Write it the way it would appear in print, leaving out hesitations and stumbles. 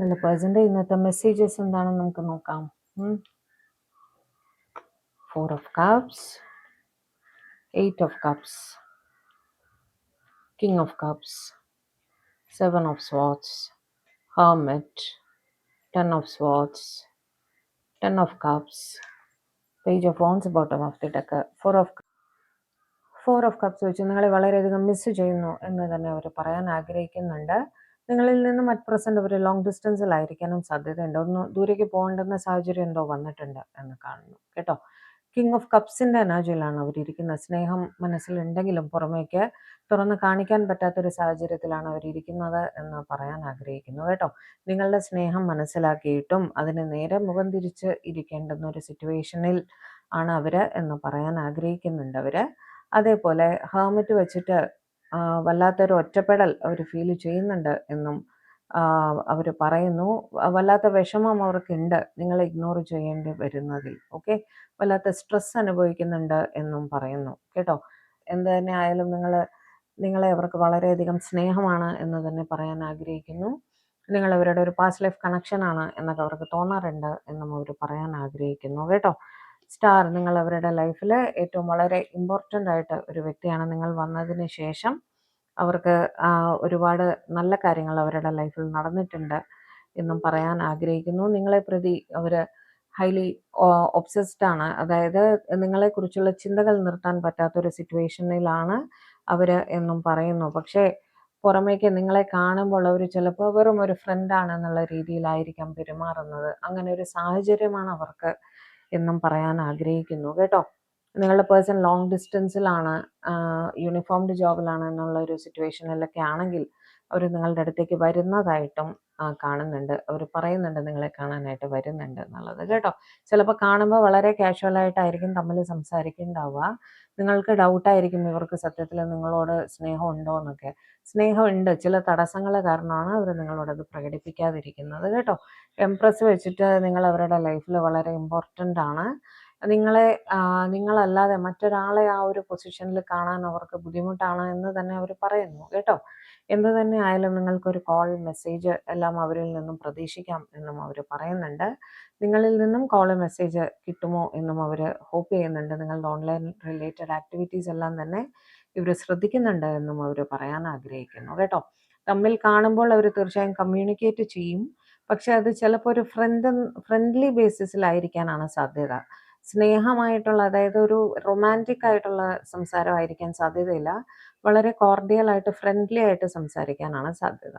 അല്ല പേഴ്സൻ്റെ ഇന്നത്തെ മെസ്സേജസ് എന്താണെന്ന് നമുക്ക് നോക്കാം. 4 of cups, 8 of cups, king of cups, 7 of swords, hermit, 10 of swords, 10 of cups, page of wands bottom of the deck, 4 of cups വെച്ച് നിങ്ങളെ വളരെയധികം മിസ് ചെയ്യുന്നു എന്ന് തന്നെ അവർ പറയാൻ ആഗ്രഹിക്കുന്നുണ്ട്. നിങ്ങളിൽ നിന്നും അറ്റ് പ്രസന്റ് ഒരു ലോങ് ഡിസ്റ്റൻസിലായിരിക്കാനും സാധ്യതയുണ്ട്. ഒന്ന് ദൂരേക്ക് പോകേണ്ടുന്ന സാഹചര്യം എന്തോ വന്നിട്ടുണ്ട് എന്ന് കാണുന്നു കേട്ടോ. കിങ് ഓഫ് കപ്സിന്റെ എനർജിയിലാണ് അവരിയ്ക്കുന്നത്. സ്നേഹം മനസ്സിലുണ്ടെങ്കിലും പുറമേക്ക് തുറന്ന് കാണിക്കാൻ പറ്റാത്തൊരു സാഹചര്യത്തിലാണ് അവരിയ്ക്കുന്നത് എന്ന് പറയാൻ ആഗ്രഹിക്കുന്നു കേട്ടോ. നിങ്ങളുടെ സ്നേഹം മനസ്സിലാക്കിയിട്ടും അതിന് നേരെ മുഖം തിരിച്ച് ഇരിക്കേണ്ടുന്ന ഒരു സിറ്റുവേഷനിൽ ആണ് അവര് എന്ന് പറയാൻ ആഗ്രഹിക്കുന്നുണ്ട് അവര്. അതേപോലെ ഹേർമിറ്റ് വെച്ചിട്ട് വല്ലാത്തൊരു ഒറ്റപ്പെടൽ അവർ ഫീൽ ചെയ്യുന്നുണ്ട് എന്നും അവർ പറയുന്നു. വല്ലാത്ത വിഷമം അവർക്കുണ്ട് നിങ്ങളെ ഇഗ്നോർ ചെയ്യേണ്ടി വരുന്നതിൽ. ഓക്കെ, വല്ലാത്ത സ്ട്രെസ് അനുഭവിക്കുന്നുണ്ട് എന്നും പറയുന്നു കേട്ടോ. എന്ത് തന്നെ ആയാലും നിങ്ങളെ അവർക്ക് വളരെയധികം സ്നേഹമാണ് എന്ന് തന്നെ പറയാൻ ആഗ്രഹിക്കുന്നു. നിങ്ങൾ അവരുടെ ഒരു പാസ്റ്റ് ലൈഫ് കണക്ഷൻ ആണ് എന്നൊക്കെ അവർക്ക് തോന്നാറുണ്ട് എന്നും അവർ പറയാൻ ആഗ്രഹിക്കുന്നു കേട്ടോ. സ്റ്റാർ, നിങ്ങൾ അവരുടെ ലൈഫിൽ ഏറ്റവും വളരെ ഇമ്പോർട്ടൻ്റ് ആയിട്ട് ഒരു വ്യക്തിയാണ്. നിങ്ങൾ വന്നതിന് ശേഷം അവർക്ക് ഒരുപാട് നല്ല കാര്യങ്ങൾ അവരുടെ ലൈഫിൽ നടന്നിട്ടുണ്ട് എന്നും പറയാൻ ആഗ്രഹിക്കുന്നു. നിങ്ങളെ പ്രതി അവർ ഹൈലി ഒബ്സസ്ഡ് ആണ്. അതായത് നിങ്ങളെക്കുറിച്ചുള്ള ചിന്തകൾ നിർത്താൻ പറ്റാത്തൊരു സിറ്റുവേഷനിലാണ് അവർ എന്നും പറയുന്നു. പക്ഷേ പുറമേക്ക് നിങ്ങളെ കാണുമ്പോൾ അവർ ചിലപ്പോൾ വെറും ഒരു ഫ്രണ്ടാണ് എന്നുള്ള രീതിയിലായിരിക്കാം പെരുമാറുന്നത്. അങ്ങനെ ഒരു സാഹചര്യമാണ് അവർക്ക് എന്നും പറയാൻ ആഗ്രഹിക്കുന്നു കേട്ടോ. നിങ്ങളുടെ പേഴ്സൺ ലോങ് ഡിസ്റ്റൻസിലാണ്, യൂണിഫോംഡ് ജോബിലാണ് എന്നുള്ള ഒരു സിറ്റുവേഷനിലൊക്കെ ആണെങ്കിൽ അവർ നിങ്ങളുടെ അടുത്തേക്ക് വരുന്നതായിട്ടും കാണുന്നുണ്ട്. അവർ പറയുന്നുണ്ട് നിങ്ങളെ കാണാനായിട്ട് വരുന്നുണ്ട് എന്നുള്ളത് കേട്ടോ. ചിലപ്പോൾ കാണുമ്പോൾ വളരെ കാഷ്വലായിട്ടായിരിക്കും തമ്മിൽ സംസാരിക്കുന്നുണ്ടാവുക. നിങ്ങൾക്ക് ഡൗട്ടായിരിക്കും ഇവർക്ക് സത്യത്തിൽ നിങ്ങളോട് സ്നേഹം ഉണ്ടോ എന്നൊക്കെ. സ്നേഹമുണ്ട്, ചില തടസ്സങ്ങൾ കാരണമാണ് അവർ നിങ്ങളോടത് പ്രകടിപ്പിക്കാതിരിക്കുന്നത് കേട്ടോ. എംപ്രസ് വെച്ചിട്ട് നിങ്ങൾ അവരുടെ ലൈഫിൽ വളരെ ഇമ്പോർട്ടൻ്റ് ആണ്. നിങ്ങളല്ലാതെ മറ്റൊരാളെ ആ ഒരു പൊസിഷനിൽ കാണാൻ അവർക്ക് ബുദ്ധിമുട്ടാണ് എന്ന് തന്നെ അവർ പറയുന്നു കേട്ടോ. എന്ത് തന്നെ ആയാലും നിങ്ങൾക്കൊരു കോൾ, മെസ്സേജ് എല്ലാം അവരിൽ നിന്നും പ്രതീക്ഷിക്കാം എന്നും അവർ പറയുന്നുണ്ട്. നിങ്ങളിൽ നിന്നും കോൾ, മെസ്സേജ് കിട്ടുമോ എന്നും അവർ ഹോപ്പ് ചെയ്യുന്നുണ്ട്. നിങ്ങളുടെ ഓൺലൈൻ റിലേറ്റഡ് ആക്ടിവിറ്റീസ് എല്ലാം തന്നെ ഇവർ ശ്രദ്ധിക്കുന്നുണ്ട് എന്നും അവർ പറയാൻ ആഗ്രഹിക്കുന്നു കേട്ടോ. തമ്മിൽ കാണുമ്പോൾ അവർ തീർച്ചയായും കമ്മ്യൂണിക്കേറ്റ് ചെയ്യും. പക്ഷെ അത് ചിലപ്പോൾ ഒരു ഫ്രണ്ട്ലി ബേസിസിലായിരിക്കാനാണ് സാധ്യത. സ്നേഹമായിട്ടുള്ള, അതായത് ഒരു റൊമാൻറ്റിക് ആയിട്ടുള്ള സംസാരമായിരിക്കാൻ സാധ്യതയില്ല. വളരെ കോർഡിയൽ ആയിട്ട് ഫ്രണ്ട്ലി ആയിട്ട് സംസാരിക്കാനാണ് സാധ്യത.